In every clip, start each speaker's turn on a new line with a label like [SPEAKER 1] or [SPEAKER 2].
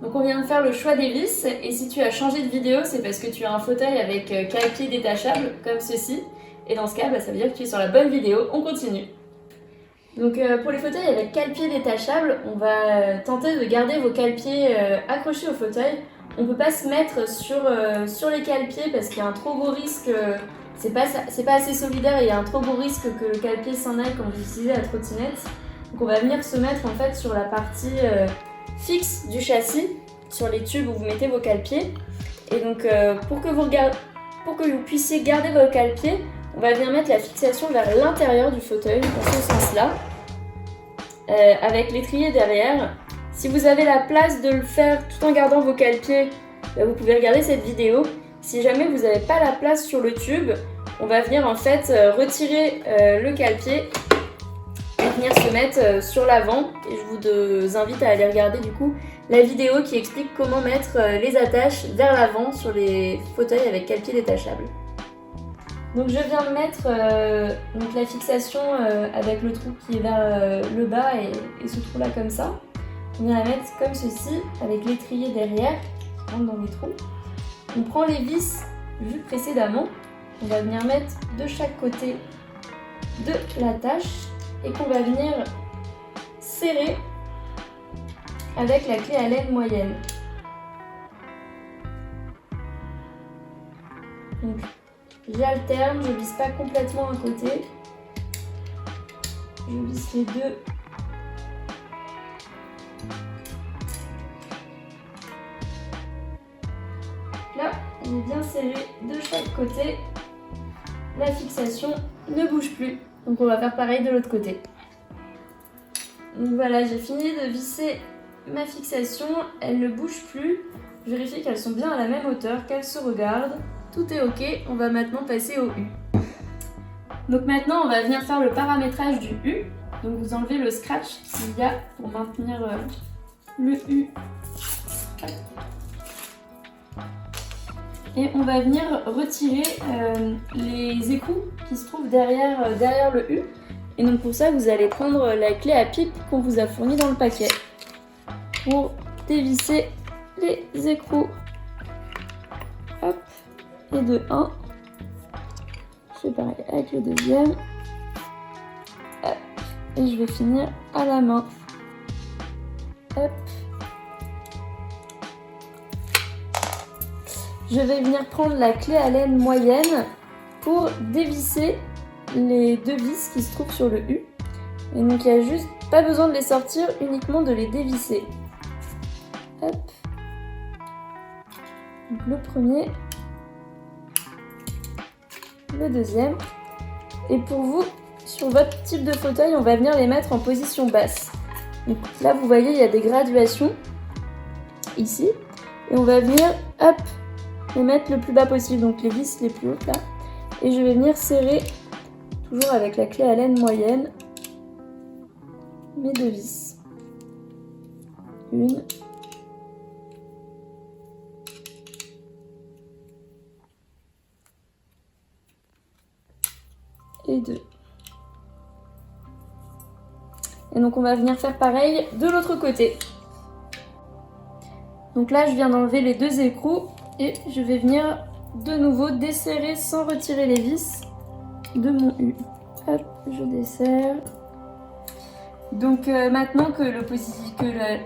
[SPEAKER 1] Donc on vient de faire le choix des vis et si tu as changé de vidéo, c'est parce que tu as un fauteuil avec cale-pied détachable comme ceci. Et dans ce cas, ça veut dire que tu es sur la bonne vidéo. On continue. Donc pour les fauteuils avec cale-pied détachable, on va tenter de garder vos cale-pieds accrochés au fauteuil. On ne peut pas se mettre sur les cale-pieds parce qu'il y a un trop gros risque, c'est pas assez solidaire et il y a un trop gros risque que le cale-pied s'en aille quand vous utilisez la trottinette. Donc on va venir se mettre en fait sur la partie fixe du châssis, sur les tubes où vous mettez vos cale-pieds. Et donc pour que vous puissiez garder vos cale-pieds, on va venir mettre la fixation vers l'intérieur du fauteuil, dans ce sens-là, avec l'étrier derrière. Si vous avez la place de le faire tout en gardant vos cale-pieds, vous pouvez regarder cette vidéo. Si jamais vous n'avez pas la place sur le tube, on va venir en fait retirer le cale-pied et venir se mettre sur l'avant. Et je vous invite à aller regarder du coup la vidéo qui explique comment mettre les attaches vers l'avant sur les fauteuils avec cale-pied détachable. Donc je viens de mettre donc la fixation avec le trou qui est vers le bas et ce trou là comme ça. On vient la mettre comme ceci avec l'étrier derrière qui rentre dans les trous. On prend les vis vues précédemment, on va venir mettre de chaque côté de l'attache et qu'on va venir serrer avec la clé à laine moyenne. Donc, j'alterne, je ne visse pas complètement un côté, je visse les deux. Là, il est bien serré de chaque côté, la fixation ne bouge plus, donc on va faire pareil de l'autre côté. Donc voilà, j'ai fini de visser ma fixation, elle ne bouge plus, je vérifie qu'elles sont bien à la même hauteur, qu'elles se regardent. Tout est ok, on va maintenant passer au U. Donc maintenant on va venir faire le paramétrage du U. Donc vous enlevez le scratch qu'il y a pour maintenir le U. Et on va venir retirer les écrous qui se trouvent derrière le U. Et donc pour ça vous allez prendre la clé à pipe qu'on vous a fournie dans le paquet pour dévisser les écrous. Hop. Et de 1, je fais pareil avec le deuxième, hop. Et je vais finir à la main, hop. Je vais venir prendre la clé à laine moyenne pour dévisser les deux vis qui se trouvent sur le U. Et donc il n'y a juste pas besoin de les sortir, uniquement de les dévisser. Hop. Donc le premier. Le deuxième. Et pour vous, sur votre type de fauteuil, on va venir les mettre en position basse. Donc là, vous voyez, il y a des graduations ici. Et on va venir, hop, les mettre le plus bas possible. Donc les vis les plus hautes là. Et je vais venir serrer, toujours avec la clé à laine moyenne, mes deux vis. Une. Et deux. Et donc on va venir faire pareil de l'autre côté. Donc là je viens d'enlever les deux écrous et je vais venir de nouveau desserrer sans retirer les vis de mon U. Hop, je desserre. Donc maintenant que le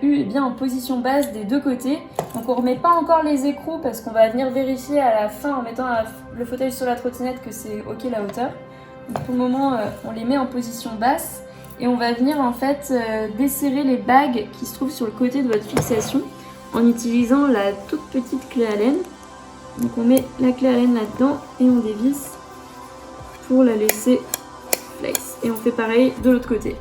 [SPEAKER 1] U est bien en position basse des deux côtés, donc on remet pas encore les écrous parce qu'on va venir vérifier à la fin en mettant le fauteuil sur la trottinette que c'est ok la hauteur. Donc pour le moment, on les met en position basse et on va venir en fait desserrer les bagues qui se trouvent sur le côté de votre fixation en utilisant la toute petite clé à laine. Donc on met la clé à laine là-dedans et on dévisse pour la laisser flex. Et on fait pareil de l'autre côté.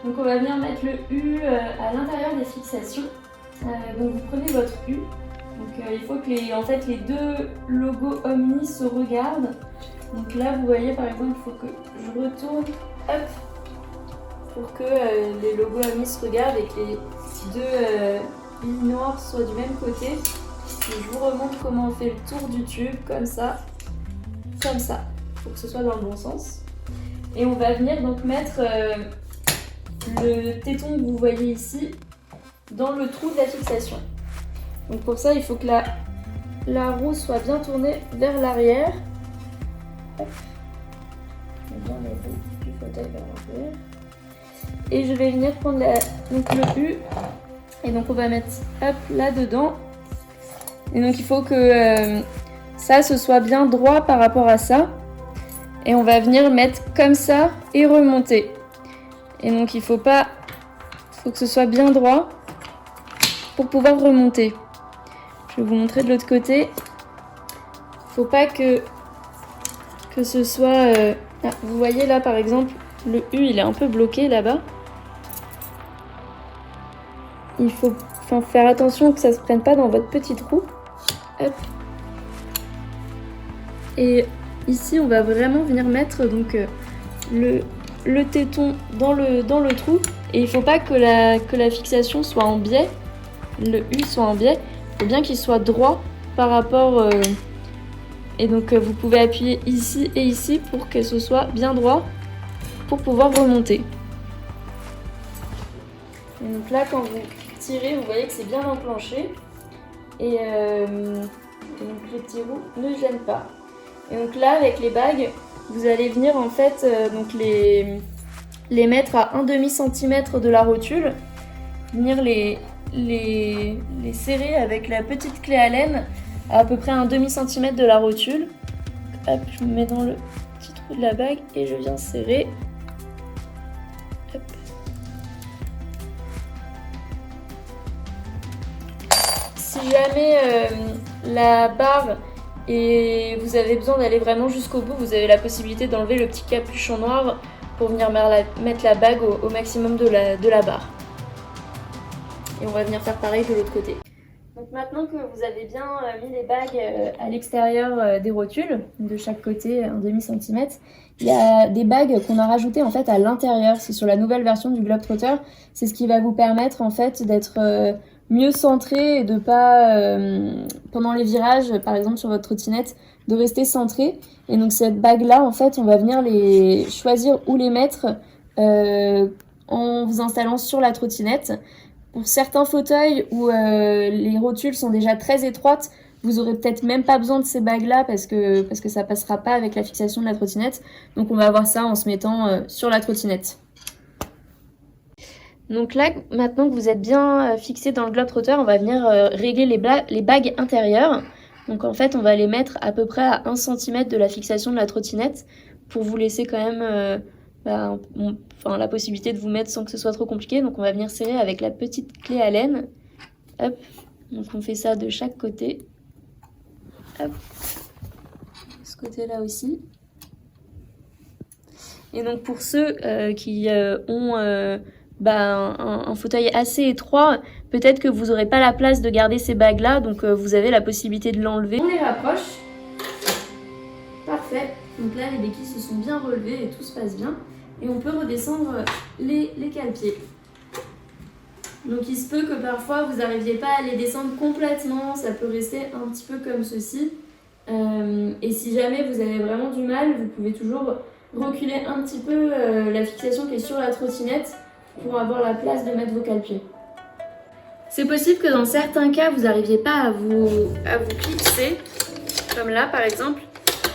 [SPEAKER 1] Donc on va venir mettre le U à l'intérieur des fixations. Donc vous prenez votre U. Donc il faut que les deux logos Omni se regardent. Donc là vous voyez par exemple il faut que je retourne hop, pour que les logos Omni se regardent et que les deux lignes noires soient du même côté. Et je vous remontre comment on fait le tour du tube comme ça, pour que ce soit dans le bon sens. Et on va venir donc mettre le téton que vous voyez ici dans le trou de la fixation. Donc pour ça, il faut que la roue soit bien tournée vers l'arrière. Je vais bien la roue du fauteuil vers l'arrière. Et je vais venir prendre donc le U. Et donc on va mettre hop, là-dedans. Et donc il faut que ça ce soit bien droit par rapport à ça. Et on va venir mettre comme ça et remonter. Et donc il faut que ce soit bien droit pour pouvoir remonter. Je vais vous montrer de l'autre côté. Il faut pas que ce soit... vous voyez là par exemple, le U il est un peu bloqué là-bas. Il faut faire attention que ça ne se prenne pas dans votre petit trou. Hop. Et ici on va vraiment venir mettre donc, le téton dans le trou. Et il ne faut pas que la fixation soit en biais, le U soit en biais. Il faut bien qu'il soit droit par rapport... Et donc vous pouvez appuyer ici et ici pour que ce soit bien droit pour pouvoir remonter. Et donc là quand vous tirez, vous voyez que c'est bien enclenché. Et donc les petits roues ne gênent pas. Et donc là avec les bagues, vous allez venir en fait donc les mettre à 1/2 cm de la rotule. Venir les serrer avec la petite clé Allen à peu près 1/2 cm de la rotule. Hop, je me mets dans le petit trou de la bague et je viens serrer. Hop. Si jamais la barre et vous avez besoin d'aller vraiment jusqu'au bout, vous avez la possibilité d'enlever le petit capuchon noir pour venir mettre la bague au maximum de la barre. Et on va venir faire pareil de l'autre côté. Donc maintenant que vous avez bien mis les bagues à l'extérieur des rotules, de chaque côté 1/2 cm, il y a des bagues qu'on a rajoutées en fait à l'intérieur. C'est sur la nouvelle version du Globetrotter. C'est ce qui va vous permettre en fait d'être mieux centré et de pas, pendant les virages, par exemple sur votre trottinette, de rester centré. Et donc cette bague-là, en fait, on va venir les choisir où les mettre en vous installant sur la trottinette. Pour certains fauteuils où les rotules sont déjà très étroites, vous aurez peut-être même pas besoin de ces bagues-là parce que ça passera pas avec la fixation de la trottinette. Donc on va avoir ça en se mettant sur la trottinette. Donc là, maintenant que vous êtes bien fixé dans le Globetrotter, on va venir régler les bagues intérieures. Donc en fait, on va les mettre à peu près à 1 cm de la fixation de la trottinette pour vous laisser quand même la possibilité de vous mettre sans que ce soit trop compliqué. Donc on va venir serrer avec la petite clé Allen. Hop. Donc on fait ça de chaque côté. Hop. Ce côté-là aussi. Et donc pour ceux qui ont un fauteuil assez étroit, peut-être que vous n'aurez pas la place de garder ces bagues-là, donc vous avez la possibilité de l'enlever. On les rapproche. Parfait. Donc là, les béquilles se sont bien relevées et tout se passe bien. Et on peut redescendre les cale-pieds. Donc il se peut que parfois vous n'arriviez pas à les descendre complètement, ça peut rester un petit peu comme ceci. Et si jamais vous avez vraiment du mal, vous pouvez toujours reculer un petit peu la fixation qui est sur la trottinette pour avoir la place de mettre vos cale-pieds. C'est possible que dans certains cas, vous n'arriviez pas à vous clipser, comme là par exemple.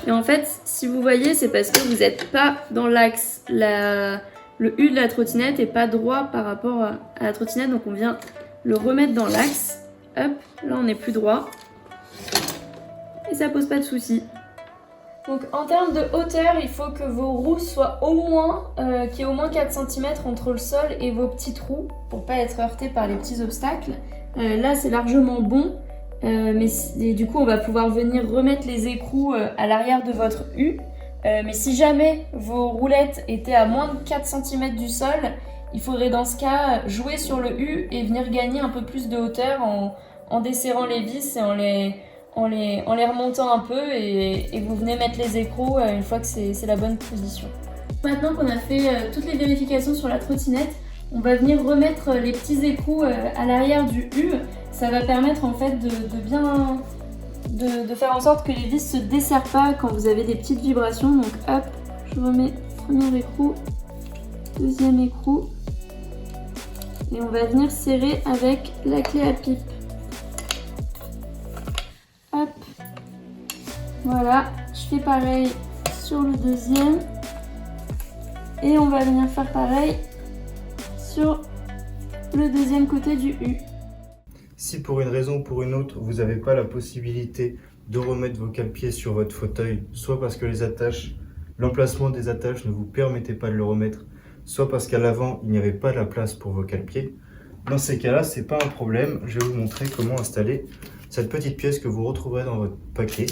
[SPEAKER 1] Et en fait, si vous voyez, c'est parce que vous n'êtes pas dans l'axe. Le U de la trottinette n'est pas droit par rapport à la trottinette. Donc on vient le remettre dans l'axe. Hop, là on est plus droit. Et ça pose pas de soucis. Donc en termes de hauteur, il faut que vos roues soient au moins, qu'il y ait au moins 4 cm entre le sol et vos petits trous pour pas être heurté par les petits obstacles. Là c'est largement bon. Et du coup on va pouvoir venir remettre les écrous à l'arrière de votre U. Mais si jamais vos roulettes étaient à moins de 4 cm du sol, il faudrait dans ce cas jouer sur le U et venir gagner un peu plus de hauteur en desserrant les vis et en les remontant un peu et vous venez mettre les écrous une fois que c'est la bonne position. Maintenant qu'on a fait toutes les vérifications sur la trottinette, on va venir remettre les petits écrous à l'arrière du U. Ça va permettre en fait de faire en sorte que les vis se desserrent pas quand vous avez des petites vibrations. Donc hop, je remets premier écrou, deuxième écrou Et on va venir serrer avec la clé à pipe. Hop. Voilà, je fais pareil sur le deuxième. Et on va venir faire pareil sur le deuxième côté du U.
[SPEAKER 2] Si pour une raison ou pour une autre, vous n'avez pas la possibilité de remettre vos cale-pieds sur votre fauteuil, soit parce que l'emplacement des attaches ne vous permettait pas de le remettre, soit parce qu'à l'avant, il n'y avait pas la place pour vos cale-pieds, dans ces cas-là, ce n'est pas un problème. Je vais vous montrer comment installer cette petite pièce que vous retrouverez dans votre paquet,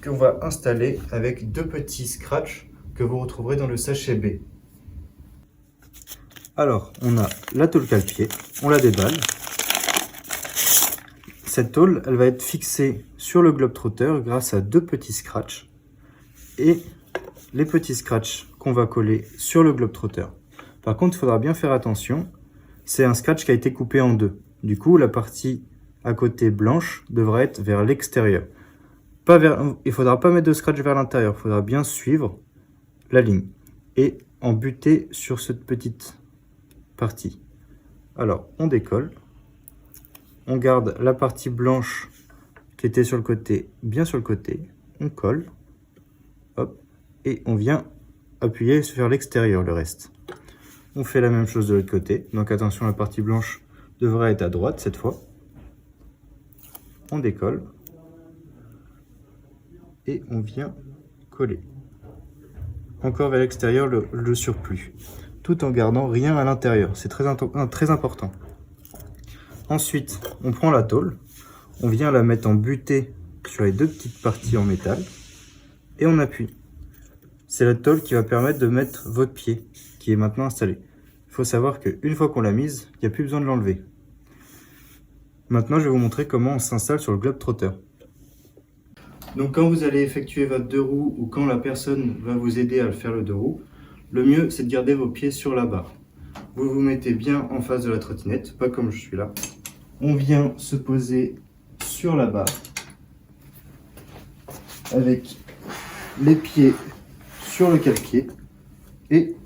[SPEAKER 2] qu'on va installer avec 2 petits scratchs que vous retrouverez dans le sachet B. Alors, on a la tôle cale-pied, on la déballe. Cette tôle, elle va être fixée sur le globe-trotteur grâce à 2 petits scratchs. Et les petits scratchs qu'on va coller sur le globe-trotteur. Par contre, il faudra bien faire attention, c'est un scratch qui a été coupé en 2. Du coup, la partie à côté blanche devra être vers l'extérieur. Il ne faudra pas mettre de scratch vers l'intérieur, il faudra bien suivre la ligne et en buter sur cette petite partie. Alors, on décolle, on garde la partie blanche qui était sur le côté, bien sur le côté, on colle, hop, et on vient appuyer sur l'extérieur le reste. On fait la même chose de l'autre côté, donc attention, la partie blanche devrait être à droite cette fois. On décolle et on vient coller. Encore vers l'extérieur le surplus, tout en gardant rien à l'intérieur, c'est très important. Ensuite, on prend la tôle, on vient la mettre en butée sur les 2 petites parties en métal et on appuie. C'est la tôle qui va permettre de mettre votre pied, qui est maintenant installé. Il faut savoir qu'une fois qu'on l'a mise, il n'y a plus besoin de l'enlever. Maintenant, je vais vous montrer comment on s'installe sur le globe-trotteur. Donc quand vous allez effectuer votre 2 roues ou quand la personne va vous aider à faire le 2 roues, le mieux c'est de garder vos pieds sur la barre. Vous vous mettez bien en face de la trottinette, pas comme je suis là. On vient se poser sur la barre avec les pieds sur le cale-pied et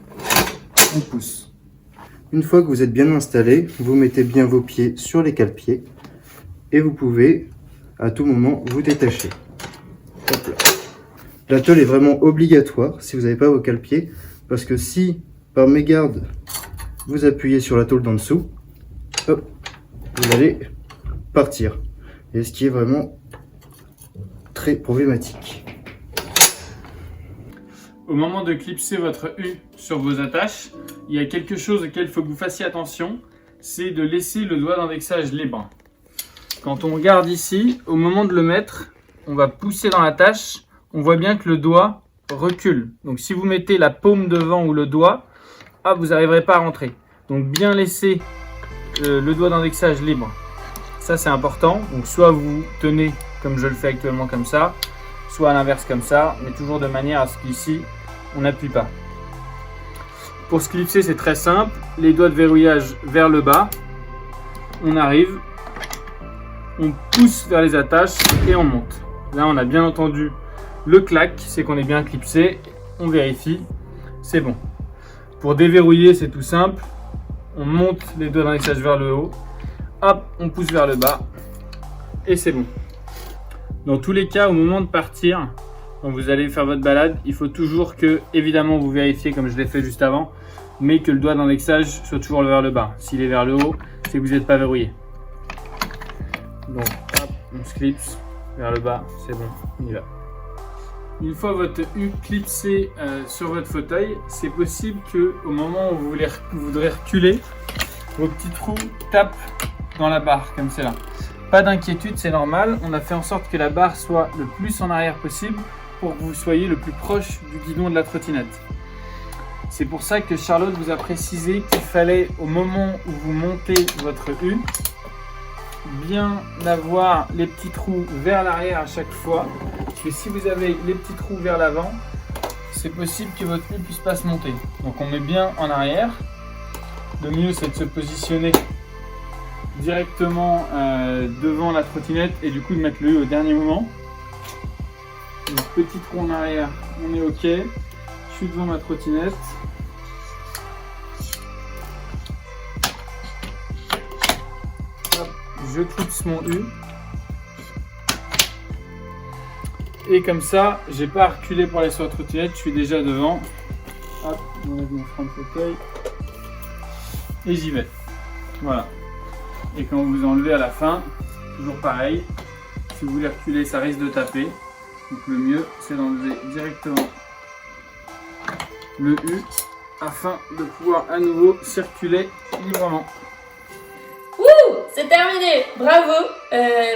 [SPEAKER 2] on pousse. Une fois que vous êtes bien installé, vous mettez bien vos pieds sur les cale-pieds et vous pouvez à tout moment vous détacher. Hop là. La tôle est vraiment obligatoire si vous n'avez pas vos cale-pieds, parce que si par mégarde vous appuyez sur la tôle d'en dessous, hop, vous allez partir. Et ce qui est vraiment très problématique.
[SPEAKER 3] Au moment de clipser votre U sur vos attaches, il y a quelque chose auquel il faut que vous fassiez attention, c'est de laisser le doigt d'indexage libre. Quand on regarde ici, au moment de le mettre, on va pousser dans l'attache, on voit bien que le doigt recule. Donc si vous mettez la paume devant ou le doigt, vous n'arriverez pas à rentrer. Donc bien laisser le doigt d'indexage libre. Ça c'est important. Donc soit vous tenez comme je le fais actuellement comme ça, soit à l'inverse comme ça, mais toujours de manière à ce qu'ici, on n'appuie pas. Pour se clipser, c'est très simple. Les doigts de verrouillage vers le bas. On arrive, on pousse vers les attaches et on monte. Là, on a bien entendu le clac, c'est qu'on est bien clipsé. On vérifie, c'est bon. Pour déverrouiller, c'est tout simple. On monte les doigts d'indexage vers le haut. Hop, on pousse vers le bas et c'est bon. Dans tous les cas, au moment de partir, quand vous allez faire votre balade, il faut toujours que, évidemment, vous vérifiez comme je l'ai fait juste avant, mais que le doigt d'indexage soit toujours vers le bas. S'il est vers le haut, c'est que vous n'êtes pas verrouillé. Donc, hop, on se clipse vers le bas, c'est bon, on y va. Une fois votre U clipsé sur votre fauteuil, c'est possible qu'au moment où vous voudrez reculer, vos petits trous tapent dans la barre, comme c'est là. Pas d'inquiétude, c'est normal. On a fait en sorte que la barre soit le plus en arrière possible pour que vous soyez le plus proche du guidon de la trottinette. C'est pour ça que Charlotte vous a précisé qu'il fallait, au moment où vous montez votre U, bien avoir les petits trous vers l'arrière à chaque fois. Parce que si vous avez les petits trous vers l'avant, c'est possible que votre U ne puisse pas se monter. Donc on met bien en arrière. Le mieux c'est de se positionner directement devant la trottinette et du coup de mettre le U au dernier moment. Donc petit trou en arrière, on est ok. Je suis devant ma trottinette. je clipse mon U. Et comme ça, j'ai pas à reculer pour aller sur la trottinette, je suis déjà devant. Hop, j'enlève mon frein de fauteuil. Et j'y vais. Voilà. Et quand vous enlevez à la fin, toujours pareil. Si vous voulez reculer, ça risque de taper. Donc le mieux, c'est d'enlever directement le U afin de pouvoir à nouveau circuler librement.
[SPEAKER 1] Wouh, c'est terminé, bravo.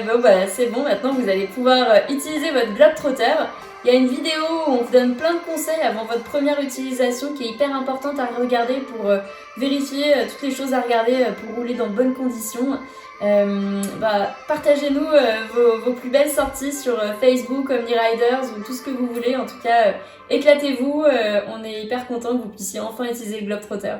[SPEAKER 1] Bon bah c'est bon, maintenant vous allez pouvoir utiliser votre Globetrotter. Il y a une vidéo où on vous donne plein de conseils avant votre première utilisation qui est hyper importante à regarder pour vérifier toutes les choses à regarder pour rouler dans de bonnes conditions. Partagez-nous vos plus belles sorties sur Facebook, Omni Riders ou tout ce que vous voulez. En tout cas, éclatez-vous, on est hyper content que vous puissiez enfin utiliser le Globetrotter.